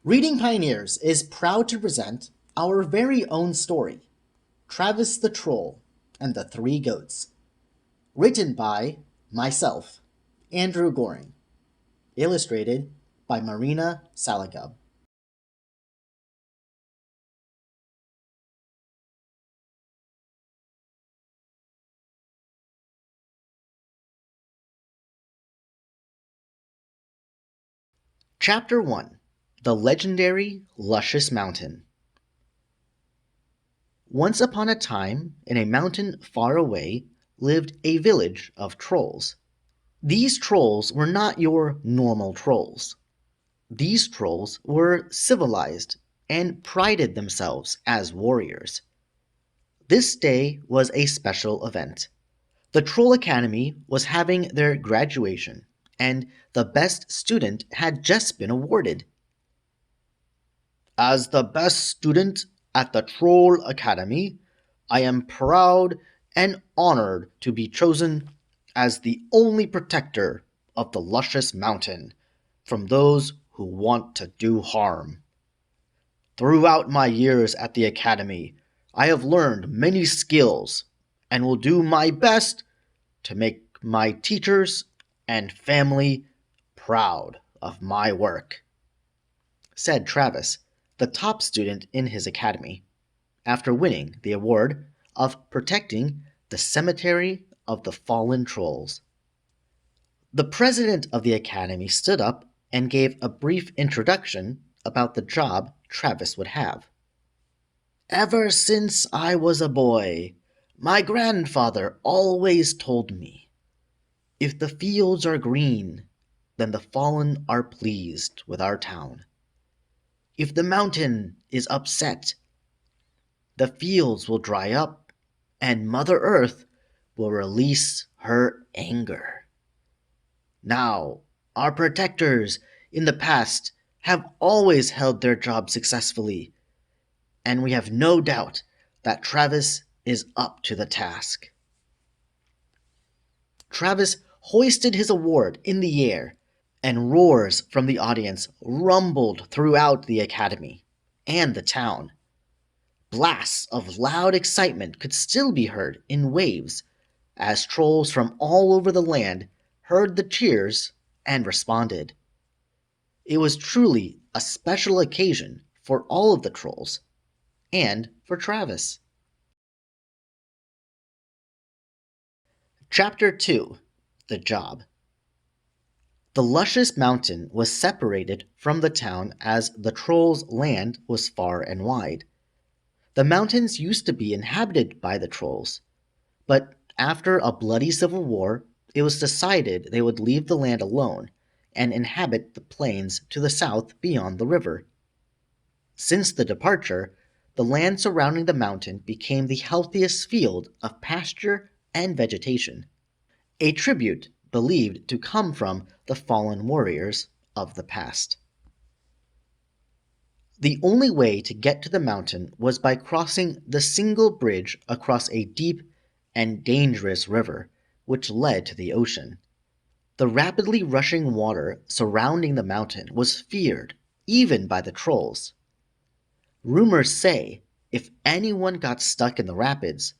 Reading Pioneers is proud to present our very own story, Travis the Troll and the Three Goats, written by myself, Andrew Goring, illustrated by Marina Salagub. Chapter 1: The Legendary Luscious Mountain. Once upon a time, in a mountain far away, lived a village of trolls. These trolls were not your normal trolls. These trolls were civilized and prided themselves as warriors. This day was a special event. The Troll Academy was having their graduation, and the best student had just been awarded. As the best student at the Troll Academy, I am proud and honored to be chosen as the only protector of the luscious mountain from those who want to do harm. Throughout my years at the Academy, I have learned many skills and will do my best to make my teachers and family proud of my work, said Travis, the top student in his academy, after winning the award of protecting the cemetery of the fallen trolls. The president of the academy stood up and gave a brief introduction about the job Travis would have. Ever since I was a boy, my grandfather always told me, if the fields are green, then the fallen are pleased with our town. If the mountain is upset, the fields will dry up, and Mother Earth will release her anger. Now, our protectors in the past have always held their job successfully, and we have no doubt that Travis is up to the task. Travis hoisted his award in the air, and roars from the audience rumbled throughout the academy and the town. Blasts of loud excitement could still be heard in waves as trolls from all over the land heard the cheers and responded. It was truly a special occasion for all of the trolls and for Travis. Chapter 2: The Job. The luscious mountain was separated from the town as the trolls' land was far and wide. The mountains used to be inhabited by the trolls, but after a bloody civil war, it was decided they would leave the land alone and inhabit the plains to the south beyond the river. Since the departure, the land surrounding the mountain became the healthiest field of pasture and vegetation, a tribute believed to come from the fallen warriors of the past. The only way to get to the mountain was by crossing the single bridge across a deep and dangerous river which led to the ocean. The rapidly rushing water surrounding the mountain was feared even by the trolls. Rumors say if anyone got stuck in the rapids,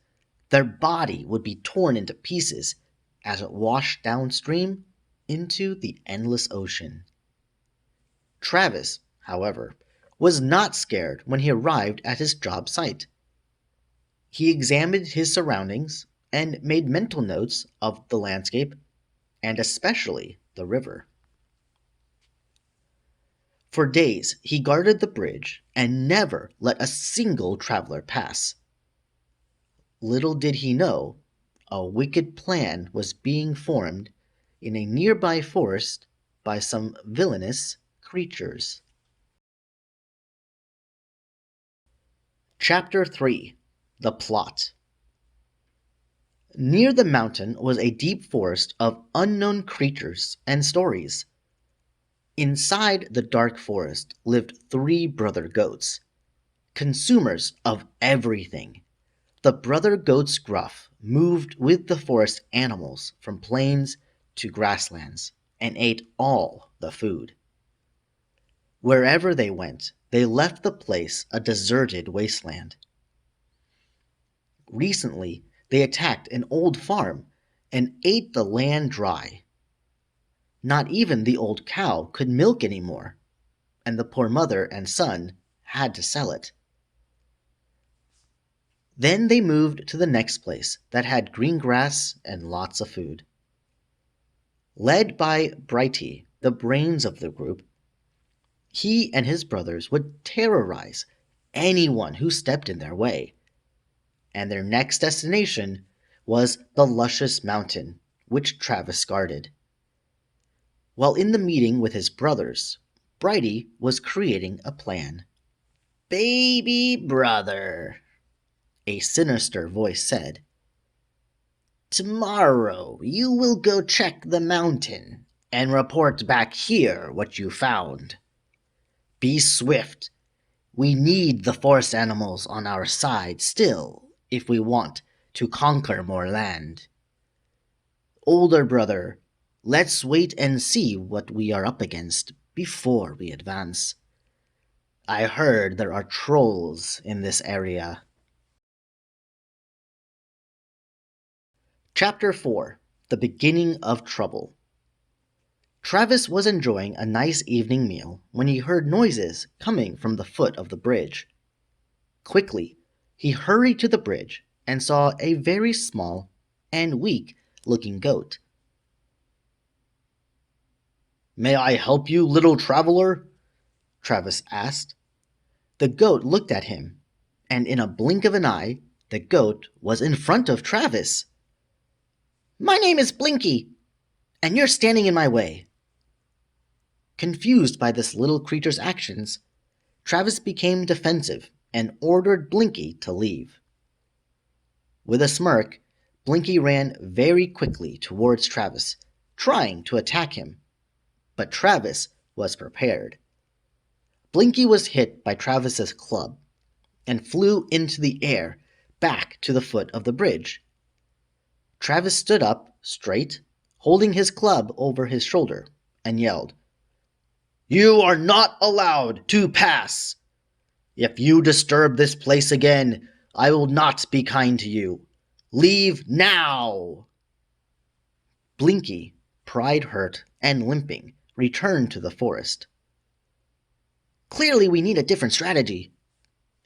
their body would be torn into pieces as it washed downstream into the endless ocean. Travis, however, was not scared when he arrived at his job site. He examined his surroundings and made mental notes of the landscape and especially the river. For days he guarded the bridge and never let a single traveler pass. Little did he know, a wicked plan was being formed in a nearby forest by some villainous creatures. Chapter 3: The Plot. Near the mountain was a deep forest of unknown creatures and stories. Inside the dark forest lived three brother goats, consumers of everything. The brother goats Gruff moved with the forest animals from plains to grasslands and ate all the food. Wherever they went, they left the place a deserted wasteland. Recently, they attacked an old farm and ate the land dry. Not even the old cow could milk anymore, and the poor mother and son had to sell it. Then they moved to the next place that had green grass and lots of food. Led by Brighty, the brains of the group, he and his brothers would terrorize anyone who stepped in their way. And their next destination was the luscious mountain, which Travis guarded. While in the meeting with his brothers, Brighty was creating a plan. "Baby brother," a sinister voice said, "tomorrow you will go check the mountain and report back here what you found. Be swift. We need the forest animals on our side still if we want to conquer more land. Older brother, let's wait and see what we are up against before we advance. I heard there are trolls in this area." Chapter 4: The Beginning of Trouble. Travis was enjoying a nice evening meal when he heard noises coming from the foot of the bridge. Quickly, he hurried to the bridge and saw a very small and weak-looking goat. "May I help you, little traveler?" Travis asked. The goat looked at him, and in a blink of an eye, the goat was in front of Travis. "My name is Blinky, and you're standing in my way." Confused by this little creature's actions, Travis became defensive and ordered Blinky to leave. With a smirk, Blinky ran very quickly towards Travis, trying to attack him. But Travis was prepared. Blinky was hit by Travis's club and flew into the air back to the foot of the bridge. Travis stood up straight, holding his club over his shoulder, and yelled, "You are not allowed to pass! If you disturb this place again, I will not be kind to you. Leave now!" Blinky, pride hurt and limping, returned to the forest. "Clearly we need a different strategy,"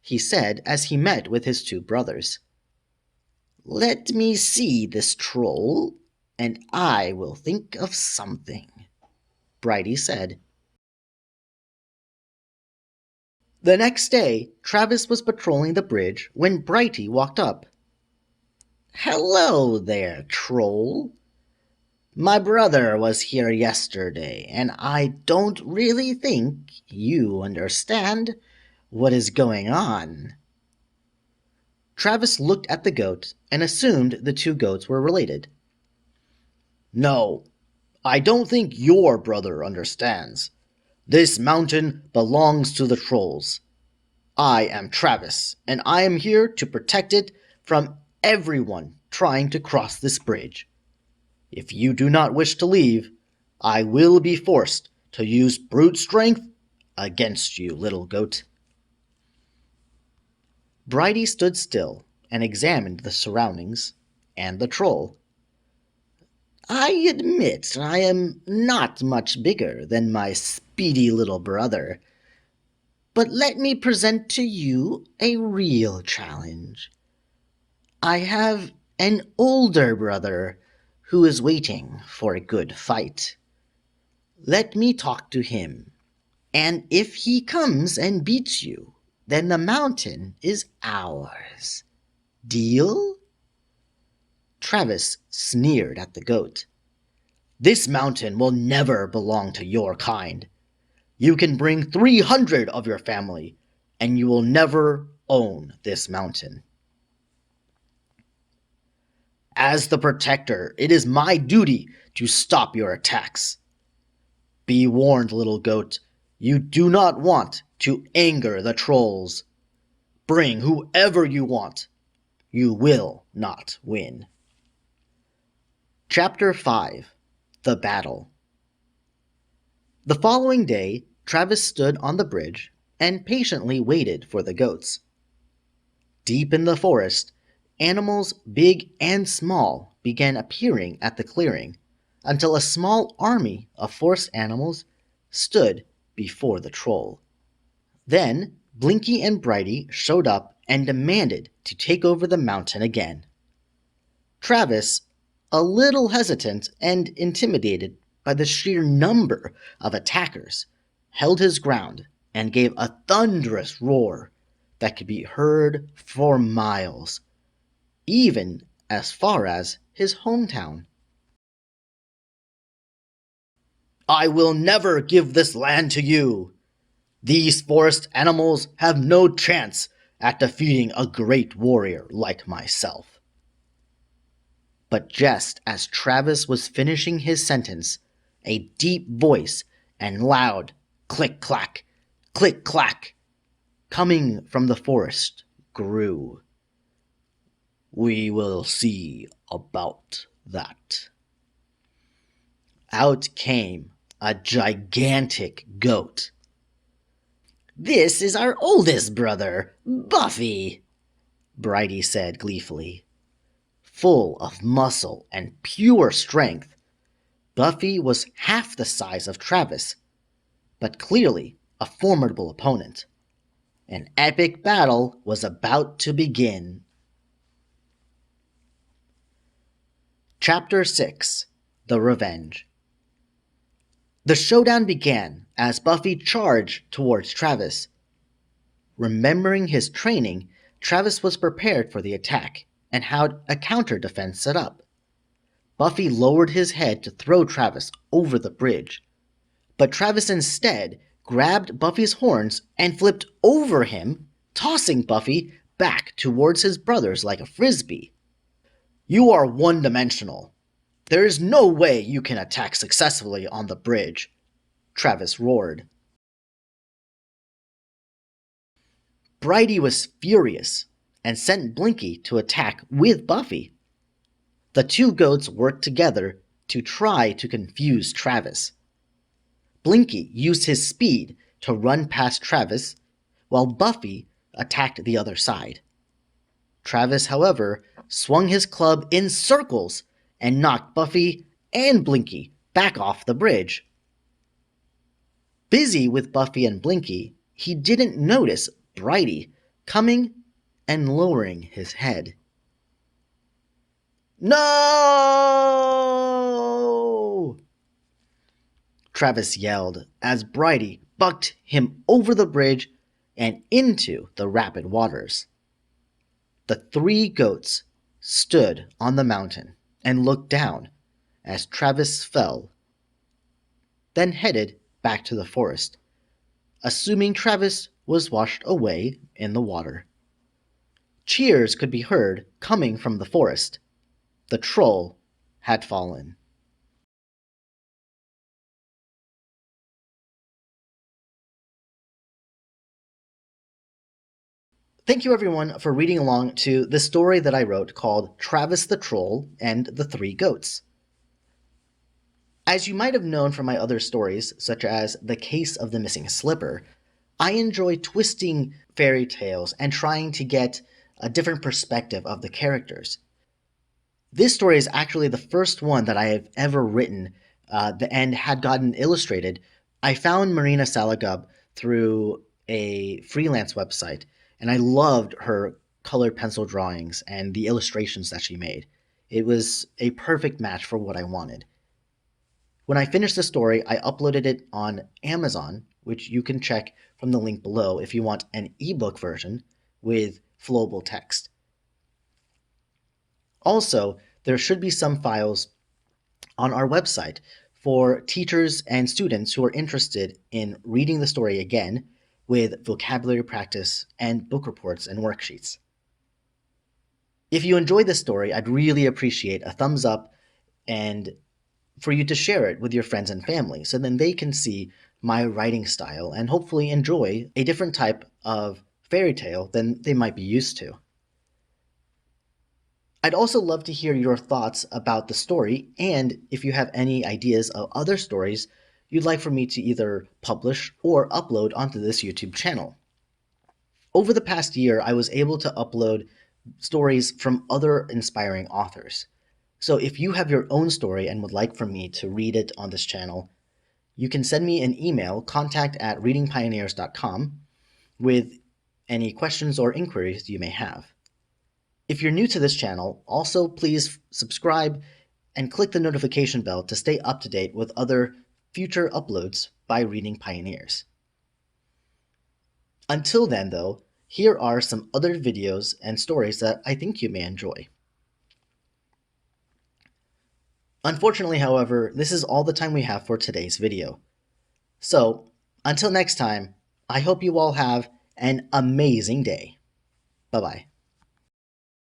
he said as he met with his two brothers. "Let me see this troll, and I will think of something," Brighty said. The next day, Travis was patrolling the bridge when Brighty walked up. "Hello there, troll. My brother was here yesterday, and I don't really think you understand what is going on." Travis looked at the goat and assumed the two goats were related. "No, I don't think your brother understands. This mountain belongs to the trolls. I am Travis, and I am here to protect it from everyone trying to cross this bridge. If you do not wish to leave, I will be forced to use brute strength against you, little goat." Brighty stood still and examined the surroundings and the troll. "I admit I am not much bigger than my speedy little brother, but let me present to you a real challenge. I have an older brother who is waiting for a good fight. Let me talk to him, and if he comes and beats you, then the mountain is ours. Deal?" Travis sneered at the goat. "This mountain will never belong to your kind. You can bring 300 of your family, and you will never own this mountain." "As the protector, it is my duty to stop your attacks. Be warned, little goat, you do not want to anger the trolls. Bring whoever you want. You will not win." Chapter 5: The Battle. The following day, Travis stood on the bridge and patiently waited for the goats. Deep in the forest, animals big and small began appearing at the clearing until a small army of forest animals stood before the troll. Then Blinky and Brighty showed up and demanded to take over the mountain again. Travis, a little hesitant and intimidated by the sheer number of attackers, held his ground and gave a thunderous roar that could be heard for miles, even as far as his hometown. I will never give this land to you. These forest animals have no chance at defeating a great warrior like myself. But just as Travis was finishing his sentence, a deep voice and loud click clack, coming from the forest grew. We will see about that. Out came a gigantic goat. This is our oldest brother, Buffy, Brighty said gleefully. Full of muscle and pure strength, Buffy was half the size of Travis, but clearly a formidable opponent. An epic battle was about to begin. Chapter 6: The Revenge. The showdown began as Buffy charged towards Travis. Remembering his training, Travis was prepared for the attack and had a counter defense set up. Buffy lowered his head to throw Travis over the bridge, but Travis instead grabbed Buffy's horns and flipped over him, tossing Buffy back towards his brothers like a frisbee. You are one-dimensional. There is no way you can attack successfully on the bridge, Travis roared. Brighty was furious and sent Blinky to attack with Buffy. The two goats worked together to try to confuse Travis. Blinky used his speed to run past Travis, while Buffy attacked the other side. Travis, however, swung his club in circles and knocked Buffy and Blinky back off the bridge. Busy with Buffy and Blinky, he didn't notice Brighty coming and lowering his head. No! Travis yelled as Brighty bucked him over the bridge and into the rapid waters. The three goats stood on the mountain and looked down as Travis fell, then headed back to the forest, assuming Travis was washed away in the water. Cheers could be heard coming from the forest. The troll had fallen. Thank you everyone for reading along to this story that I wrote called Travis the Troll and the Three Goats. As you might have known from my other stories, such as The Case of the Missing Slipper, I enjoy twisting fairy tales and trying to get a different perspective of the characters. This story is actually the first one that I have ever written and had gotten illustrated. I found Marina Salagub through a freelance website, and I loved her colored pencil drawings and the illustrations that she made. It was a perfect match for what I wanted. When I finished the story, I uploaded it on Amazon, which you can check from the link below if you want an ebook version with flowable text. Also, there should be some files on our website for teachers and students who are interested in reading the story again with vocabulary practice and book reports and worksheets. If you enjoyed this story, I'd really appreciate a thumbs up and for you to share it with your friends and family so then they can see my writing style and hopefully enjoy a different type of fairy tale than they might be used to. I'd also love to hear your thoughts about the story, and if you have any ideas of other stories you'd like for me to either publish or upload onto this YouTube channel. Over the past year, I was able to upload stories from other inspiring authors. So if you have your own story and would like for me to read it on this channel, you can send me an email, contact@readingpioneers.com, with any questions or inquiries you may have. If you're new to this channel, also please subscribe and click the notification bell to stay up to date with other future uploads by Reading Pioneers. Until then, though, here are some other videos and stories that I think you may enjoy. Unfortunately, however, this is all the time we have for today's video. So, until next time, I hope you all have an amazing day. Bye-bye.